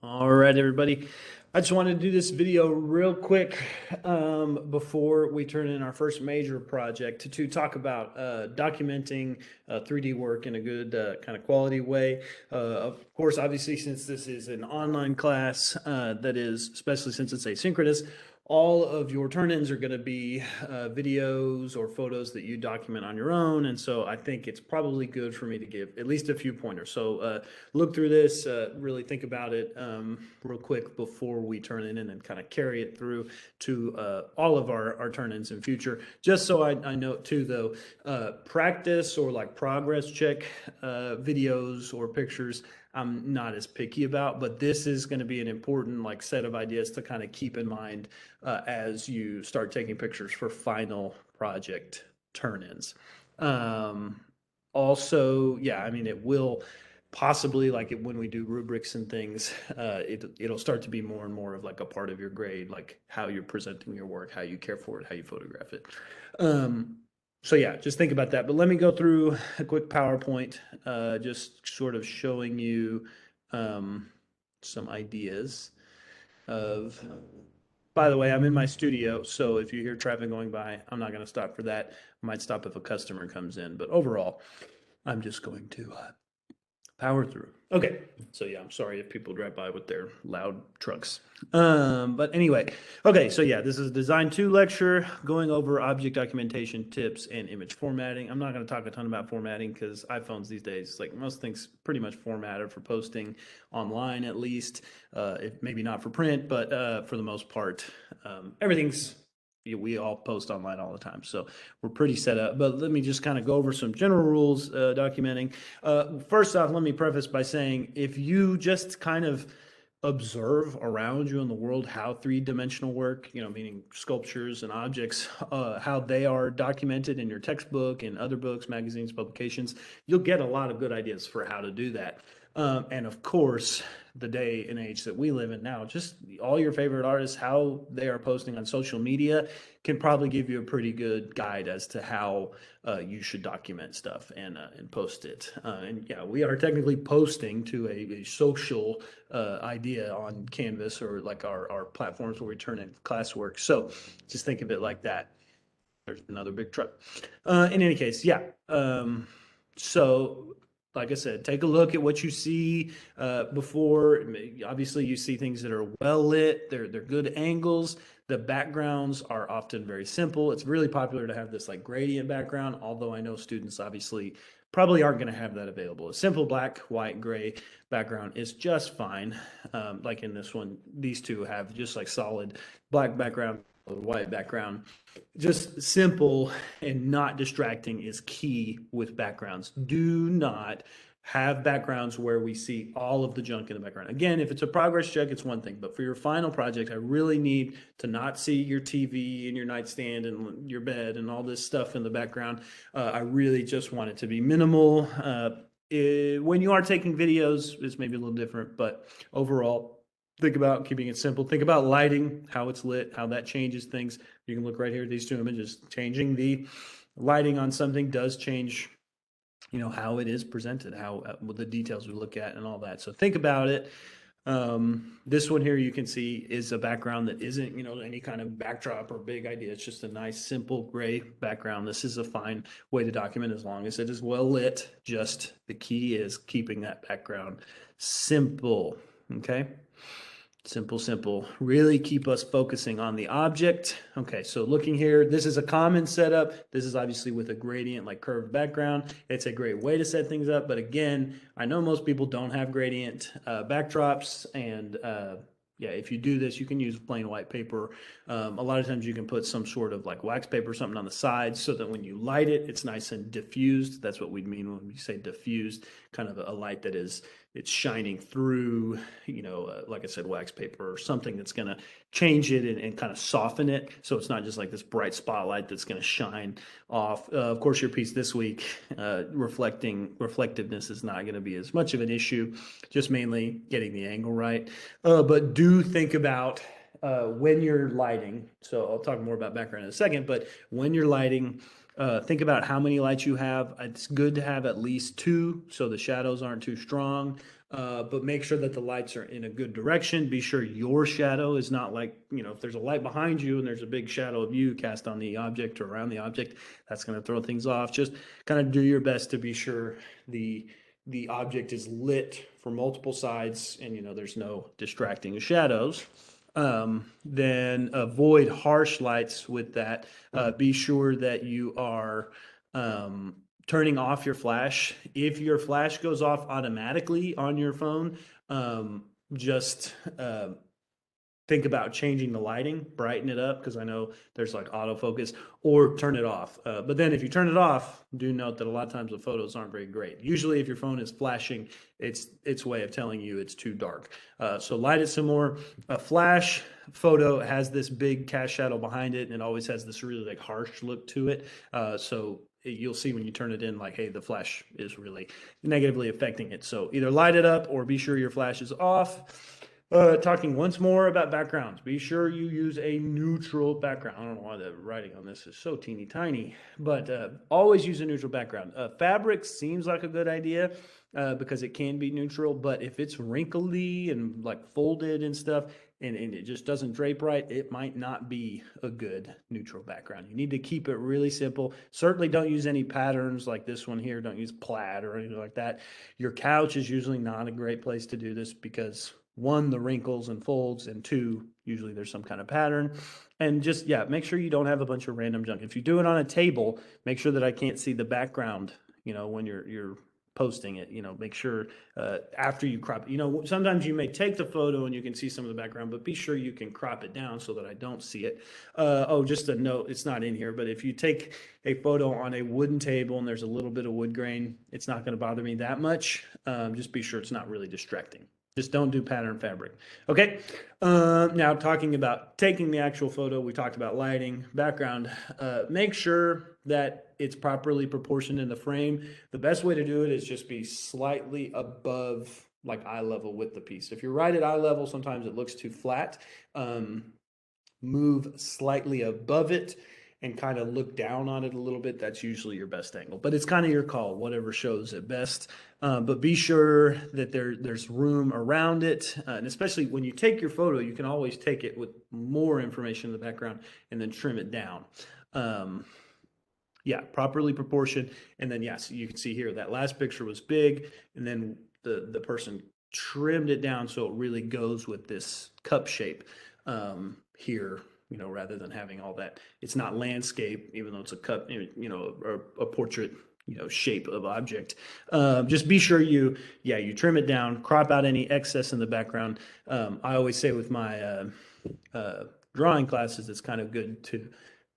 All right, everybody. I just wanted to do this video real quick before we turn in our first major project to talk about documenting 3D work in a good kind of quality way. Of course, obviously, since this is an online class, that is, especially since it's asynchronous, all of your turn-ins are going to be videos or photos that you document on your own. And so I think it's probably good for me to give at least a few pointers. So look through this, really think about it real quick before we turn it in and kind of carry it through to all of our turn-ins in future. Just so I note too, though, practice or like progress check videos or pictures I'm not as picky about, but this is going to be an important like set of ideas to kind of keep in mind as you start taking pictures for final project turn-ins. Also, yeah, I mean, it will possibly when we do rubrics and things, it'll start to be more and more of like a part of your grade, like how you're presenting your work, how you care for it, how you photograph it. So yeah, just think about that. But let me go through a quick PowerPoint, just sort of showing you some ideas of. By the way, I'm in my studio, so if you hear traffic going by, I'm not going to stop for that. I might stop if a customer comes in, but overall, I'm just going to power through. Okay, so yeah, I'm sorry if people drive by with their loud trucks. But anyway, okay, so yeah, this is a Design 2 lecture going over object documentation tips and image formatting. I'm not going to talk a ton about formatting because iPhones these days, like most things, pretty much formatted for posting online at least. If maybe not for print, but for the most part, everything's we all post online all the time, so we're pretty set up. But let me just kind of go over some general rules documenting. First off, let me preface by saying if you just kind of observe around you in the world how three-dimensional work, meaning sculptures and objects, how they are documented in your textbook and other books, magazines, publications, you'll get a lot of good ideas for how to do that. And of course, the day and age that we live in now, just all your favorite artists, how they are posting on social media can probably give you a pretty good guide as to how you should document stuff and post it. And yeah, we are technically posting to a social idea on Canvas or like our platforms where we turn in classwork. So just think of it like that. There's another big truck. In any case, yeah. So like I said, take a look at what you see before. Obviously, you see things that are well lit. They're good angles. The backgrounds are often very simple. It's really popular to have this like gradient background, although I know students obviously probably aren't going to have that available. A simple black, white, gray background is just fine. Like in this one, these two have just like solid black background, white background. Just simple and not distracting is key with backgrounds. Do not have backgrounds where we see all of the junk in the background. Again, if it's a progress check, it's one thing, but for your final project, I really need to not see your TV and your nightstand and your bed and all this stuff in the background. I really just want it to be minimal. When you are taking videos, it's maybe a little different, but overall, think about keeping it simple. Think about lighting, how it's lit, how that changes things. You can look right here at these two images. Changing the lighting on something does change, how it is presented, how the details we look at and all that. So think about it. This one here you can see is a background that isn't, any kind of backdrop or big idea. It's just a nice, simple gray background. This is a fine way to document as long as it is well lit. Just the key is keeping that background simple. Okay. Simple, simple. Really keep us focusing on the object. Okay, so looking here, this is a common setup. This is obviously with a gradient, like curved background. It's a great way to set things up, but again, I know most people don't have gradient backdrops, and yeah, if you do this, you can use plain white paper. A lot of times you can put some sort of like wax paper or something on the sides so that when you light it, it's nice and diffused. That's what we mean when we say diffused, kind of a light that it's shining through, like I said, wax paper or something that's going to change it and kind of soften it. So it's not just like this bright spotlight that's going to shine off. Of course, your piece this week, reflectiveness is not going to be as much of an issue, just mainly getting the angle right. But do think about when you're lighting. So I'll talk more about background in a second, but when you're lighting, Think about how many lights you have. It's good to have at least two so the shadows aren't too strong. But make sure that the lights are in a good direction. Be sure your shadow is not like, if there's a light behind you and there's a big shadow of you cast on the object or around the object, that's going to throw things off. Just kind of do your best to be sure the object is lit from multiple sides and there's no distracting shadows. Then avoid harsh lights with that. Be sure that you are turning off your flash. If your flash goes off automatically on your phone, just think about changing the lighting, brighten it up, because I know there's like autofocus, or turn it off. But then if you turn it off, do note that a lot of times the photos aren't very great. Usually if your phone is flashing, it's way of telling you it's too dark. So light it some more. A flash photo has this big cast shadow behind it, and it always has this really like harsh look to it. So you'll see when you turn it in, like, hey, the flash is really negatively affecting it. So either light it up or be sure your flash is off. Talking once more about backgrounds. Be sure you use a neutral background. I don't know why the writing on this is so teeny tiny, but always use a neutral background. Fabric seems like a good idea because it can be neutral, but if it's wrinkly and like folded and stuff, and it just doesn't drape right, it might not be a good neutral background. You need to keep it really simple. Certainly don't use any patterns like this one here. Don't use plaid or anything like that. Your couch is usually not a great place to do this because one, the wrinkles and folds, and two, usually there's some kind of pattern. And just, yeah, make sure you don't have a bunch of random junk. If you do it on a table, make sure that I can't see the background, when you're posting it, make sure after you crop it, sometimes you may take the photo and you can see some of the background, but be sure you can crop it down so that I don't see it. Just a note, it's not in here, but if you take a photo on a wooden table and there's a little bit of wood grain, it's not going to bother me that much. Just be sure it's not really distracting. Just don't do pattern fabric. Okay. Now talking about taking the actual photo, we talked about lighting, background. Make sure that it's properly proportioned in the frame. The best way to do it is just be slightly above like eye level with the piece. If you're right at eye level, sometimes it looks too flat. Move slightly above it and kind of look down on it a little bit. That's usually your best angle, but it's kind of your call, whatever shows it best. But be sure that there's room around it. And especially when you take your photo, you can always take it with more information in the background and then trim it down. Yeah, properly proportioned. And then, yes, you can see here that last picture was big, and then the person trimmed it down so it really goes with this cup shape here, rather than having all that. It's not landscape, even though it's a cup, or a portrait, shape of object. Just be sure you trim it down, crop out any excess in the background. I always say with my drawing classes, it's kind of good to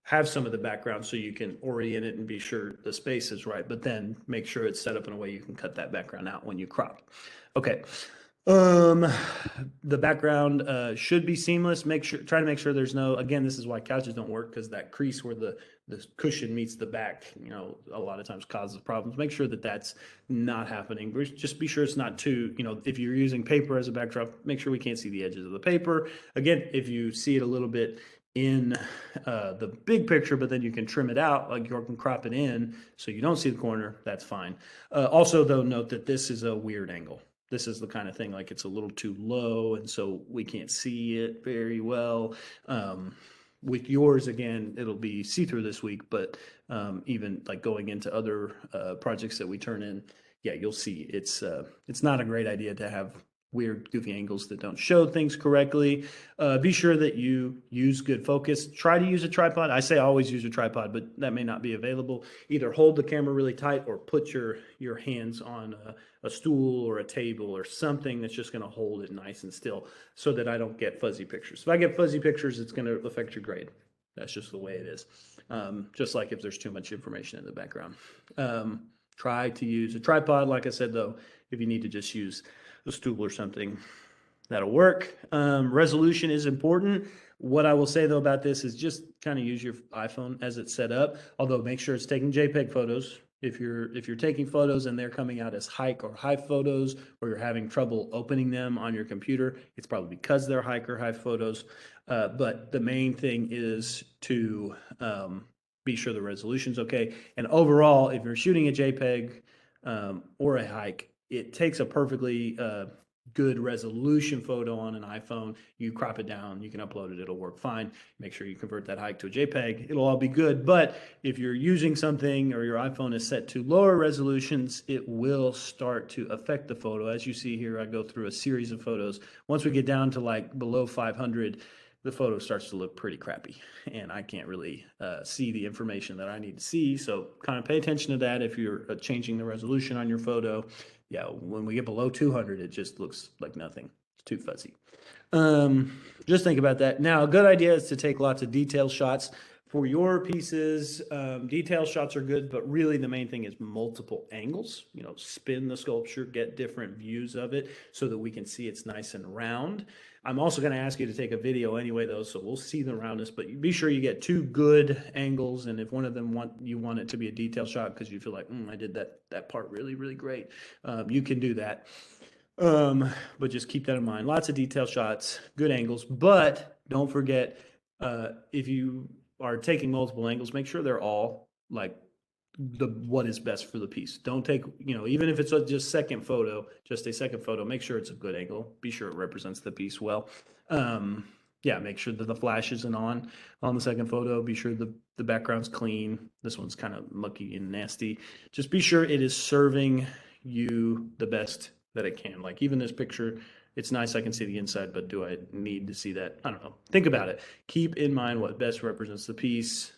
have some of the background so you can orient it and be sure the space is right, but then make sure it's set up in a way you can cut that background out when you crop. Okay. The background should be seamless. Try to make sure there's no, again, this is why couches don't work, because that crease where the cushion meets the back, a lot of times causes problems. Make sure that that's not happening. Just be sure it's not too, if you're using paper as a backdrop, make sure we can't see the edges of the paper. Again, if you see it a little bit in the big picture, but then you can trim it out, like you can crop it in so you don't see the corner, that's fine. Also, though, note that this is a weird angle. This is the kind of thing, like it's a little too low, and so we can't see it very well. With yours, again, it'll be see-through this week, but even like going into other projects that we turn in, yeah, you'll see it's not a great idea to have weird, goofy angles that don't show things correctly. Be sure that you use good focus. Try to use a tripod. I say always use a tripod, but that may not be available. Either hold the camera really tight or put your hands on a stool or a table or something that's just going to hold it nice and still so that I don't get fuzzy pictures. If I get fuzzy pictures, it's going to affect your grade. That's just the way it is. Just like if there's too much information in the background. Try to use a tripod. Like I said, though, if you need to just use a stool or something, that'll work. Resolution is important. What I will say though about this is just kind of use your iPhone as it's set up, although make sure it's taking JPEG photos. If you're taking photos and they're coming out as hike or high photos, or you're having trouble opening them on your computer, it's probably because they're hike or high photos. But the main thing is to be sure the resolution's okay. And overall, if you're shooting a JPEG or a hike, it takes a perfectly good resolution photo on an iPhone. You crop it down, you can upload it, it'll work fine. Make sure you convert that hike to a JPEG, it'll all be good. But if you're using something or your iPhone is set to lower resolutions, it will start to affect the photo. As you see here, I go through a series of photos. Once we get down to like below 500, the photo starts to look pretty crappy and I can't really see the information that I need to see. So kind of pay attention to that if you're changing the resolution on your photo. Yeah, when we get below 200, it just looks like nothing. It's too fuzzy. Just think about that. Now, a good idea is to take lots of detail shots for your pieces. Detail shots are good, but really the main thing is multiple angles. You know, spin the sculpture, get different views of it so that we can see it's nice and round. I'm also going to ask you to take a video anyway, though, so we'll see the roundness, but be sure you get two good angles. And if one of them you want it to be a detail shot because you feel like, I did that part really, really great, you can do that. But just keep that in mind. Lots of detail shots, good angles, but don't forget, if you are taking multiple angles, make sure they're all like what is best for the piece. Don't take, even if it's just a second photo, make sure it's a good angle. Be sure it represents the piece well. Yeah, make sure that the flash isn't on the second photo. Be sure the background's clean. This one's kind of mucky and nasty. Just be sure it is serving you the best that it can. Like even this picture, it's nice I can see the inside, but do I need to see that? I don't know. Think about it. Keep in mind what best represents the piece.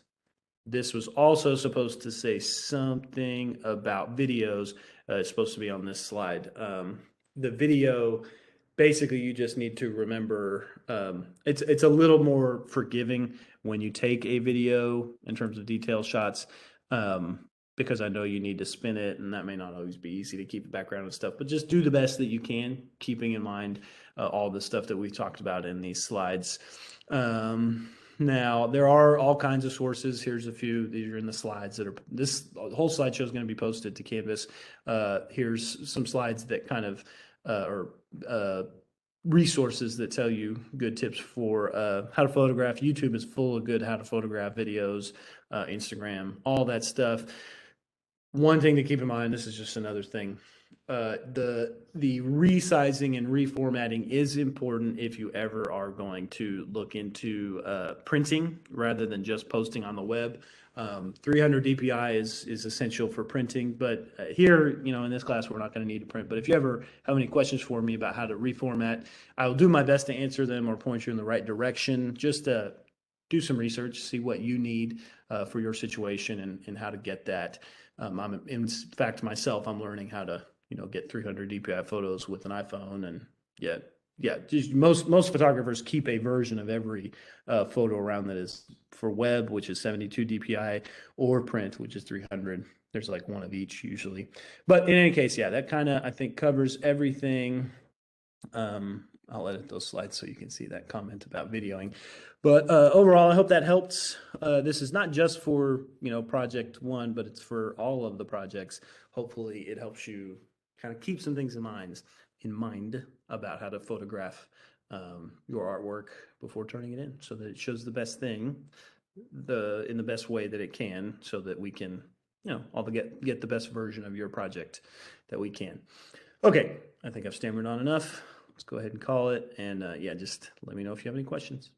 This was also supposed to say something about videos. It's supposed to be on this slide. The video, basically, you just need to remember, it's a little more forgiving when you take a video in terms of detail shots, because I know you need to spin it, and that may not always be easy to keep the background and stuff, but just do the best that you can, keeping in mind all the stuff that we've talked about in these slides. Now, there are all kinds of sources. Here's a few. These are in the slides this whole slideshow is going to be posted to Canvas. Here's some slides that kind of are resources that tell you good tips for how to photograph. YouTube is full of good how to photograph videos, Instagram, all that stuff. One thing to keep in mind, this is just another thing. The resizing and reformatting is important if you ever are going to look into printing rather than just posting on the web. 300 DPI is essential for printing, but here, in this class, we're not going to need to print. But if you ever have any questions for me about how to reformat, I will do my best to answer them or point you in the right direction. Just do some research, see what you need for your situation and how to get that. In fact, myself, I'm learning how to get 300 DPI photos with an iPhone, and just most photographers keep a version of every photo around that is for web, which is 72 DPI, or print, which is 300. There's like one of each usually. But in any case, that kind of, I think, covers everything. I'll edit those slides so you can see that comment about videoing. But overall, I hope that helped. This is not just for, project one, but it's for all of the projects. Hopefully it helps you kind of keep some things in mind about how to photograph your artwork before turning it in, so that it shows the best thing in the best way that it can, so that we can, all get the best version of your project that we can. Okay, I think I've stammered on enough. Let's go ahead and call it. And just let me know if you have any questions.